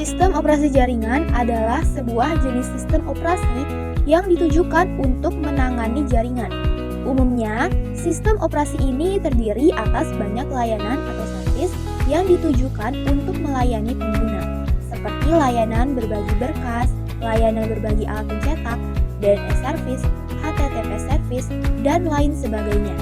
Sistem operasi jaringan adalah sebuah jenis sistem operasi yang ditujukan untuk menangani jaringan. Umumnya, sistem operasi ini terdiri atas banyak layanan atau servis yang ditujukan untuk melayani pengguna, seperti layanan berbagi berkas, layanan berbagi alat pencetak, DNS service, HTTP service, dan lain sebagainya.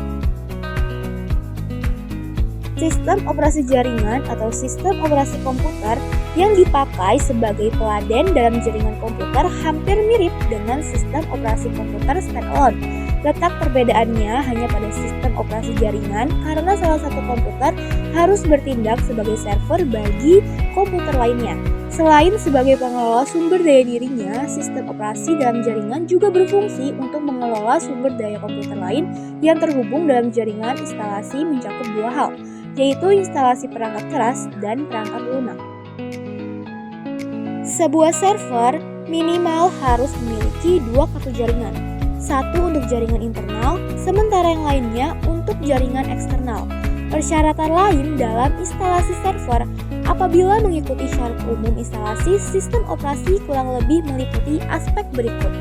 Sistem operasi jaringan atau sistem operasi komputer yang dipakai sebagai peladen dalam jaringan komputer hampir mirip dengan sistem operasi komputer standalone. Letak perbedaannya hanya pada sistem operasi jaringan karena salah satu komputer harus bertindak sebagai server bagi komputer lainnya. Selain sebagai pengelola sumber daya dirinya, sistem operasi dalam jaringan juga berfungsi untuk mengelola sumber daya komputer lain yang terhubung dalam jaringan. Instalasi mencakup dua hal, yaitu instalasi perangkat keras dan perangkat lunak. Sebuah server minimal harus memiliki dua kartu jaringan, satu untuk jaringan internal, sementara yang lainnya untuk jaringan eksternal. Persyaratan lain dalam instalasi server apabila mengikuti syarat umum instalasi sistem operasi kurang lebih meliputi aspek berikut.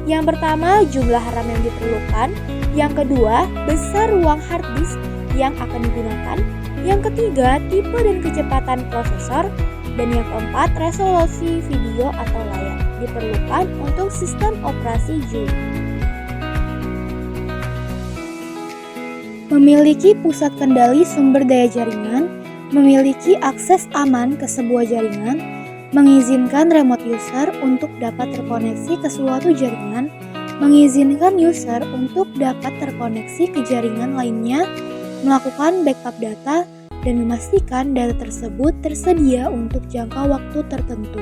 Yang pertama, jumlah RAM yang diperlukan. Yang kedua, besar ruang hard disk yang akan digunakan. Yang ketiga, tipe dan kecepatan prosesor. Dan yang keempat, resolusi video atau layar diperlukan untuk sistem operasi JUI. Memiliki pusat kendali sumber daya jaringan, memiliki akses aman ke sebuah jaringan, mengizinkan remote user untuk dapat terkoneksi ke suatu jaringan, mengizinkan user untuk dapat terkoneksi ke jaringan lainnya, melakukan backup data, dan memastikan data tersebut tersedia untuk jangka waktu tertentu.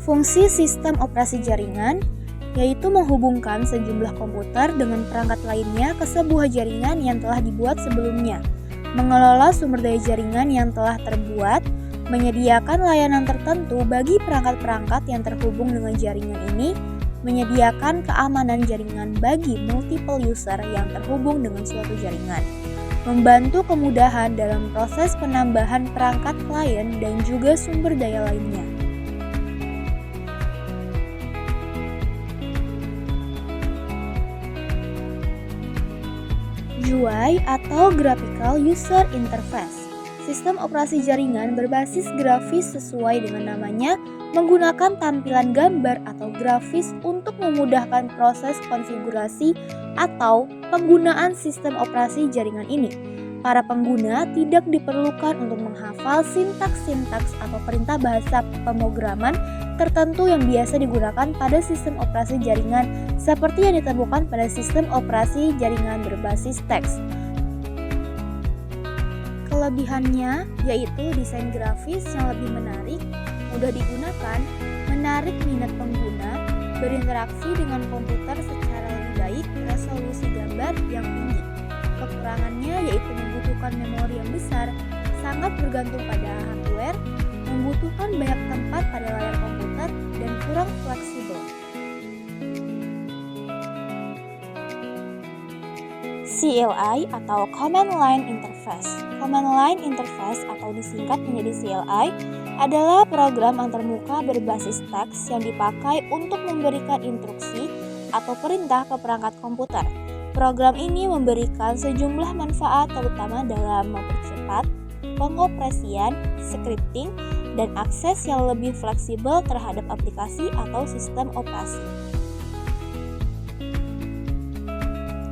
Fungsi sistem operasi jaringan yaitu menghubungkan sejumlah komputer dengan perangkat lainnya ke sebuah jaringan yang telah dibuat sebelumnya, mengelola sumber daya jaringan yang telah terbuat, menyediakan layanan tertentu bagi perangkat-perangkat yang terhubung dengan jaringan ini, menyediakan keamanan jaringan bagi multiple user yang terhubung dengan suatu jaringan, membantu kemudahan dalam proses penambahan perangkat klien dan juga sumber daya lainnya. GUI atau Graphical User Interface. Sistem operasi jaringan berbasis grafis sesuai dengan namanya, menggunakan tampilan gambar atau grafis untuk memudahkan proses konfigurasi atau penggunaan sistem operasi jaringan ini. Para pengguna tidak diperlukan untuk menghafal sintaks-sintaks atau perintah bahasa pemrograman tertentu yang biasa digunakan pada sistem operasi jaringan seperti yang ditemukan pada sistem operasi jaringan berbasis teks. Kelebihannya yaitu desain grafis yang lebih menarik, mudah digunakan, menarik minat pengguna, berinteraksi dengan komputer secara lebih baik, resolusi gambar yang tinggi. Kekurangannya yaitu membutuhkan memori yang besar, sangat bergantung pada hardware, membutuhkan banyak tempat pada layar komputer, dan kurang fleksibel. CLI atau Command Line Interface. Command Line Interface atau disingkat menjadi CLI adalah program antarmuka berbasis teks yang dipakai untuk memberikan instruksi atau perintah ke perangkat komputer. Program ini memberikan sejumlah manfaat terutama dalam mempercepat pengoperasian, scripting, dan akses yang lebih fleksibel terhadap aplikasi atau sistem operasi.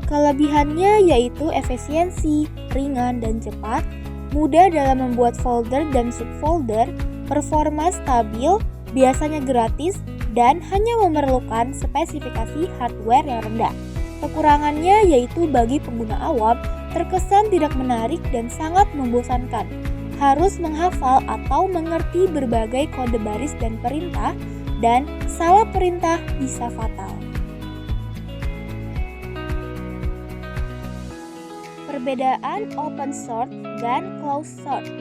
Kelebihannya yaitu efisiensi, ringan dan cepat, mudah dalam membuat folder dan subfolder, performa stabil, biasanya gratis, dan hanya memerlukan spesifikasi hardware yang rendah. Kekurangannya yaitu bagi pengguna awam terkesan tidak menarik dan sangat membosankan. Harus menghafal atau mengerti berbagai kode baris dan perintah, dan salah perintah bisa fatal. Perbedaan open source dan closed source.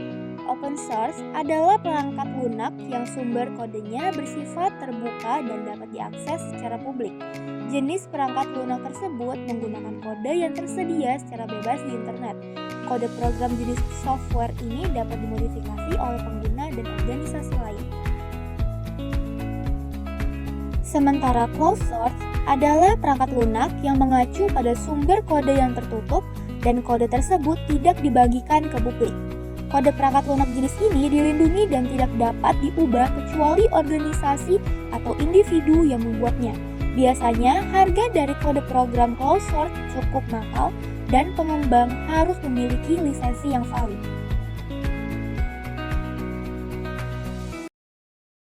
Open source adalah perangkat lunak yang sumber kodenya bersifat terbuka dan dapat diakses secara publik. Jenis perangkat lunak tersebut menggunakan kode yang tersedia secara bebas di internet. kode program jenis software ini dapat dimodifikasi oleh pengguna dan organisasi lain. Sementara closed source adalah perangkat lunak yang mengacu pada sumber kode yang tertutup dan kode tersebut tidak dibagikan ke publik. Kode perangkat lunak jenis ini dilindungi dan tidak dapat diubah kecuali organisasi atau individu yang membuatnya. Biasanya, harga dari kode program closed source cukup mahal dan pengembang harus memiliki lisensi yang valid.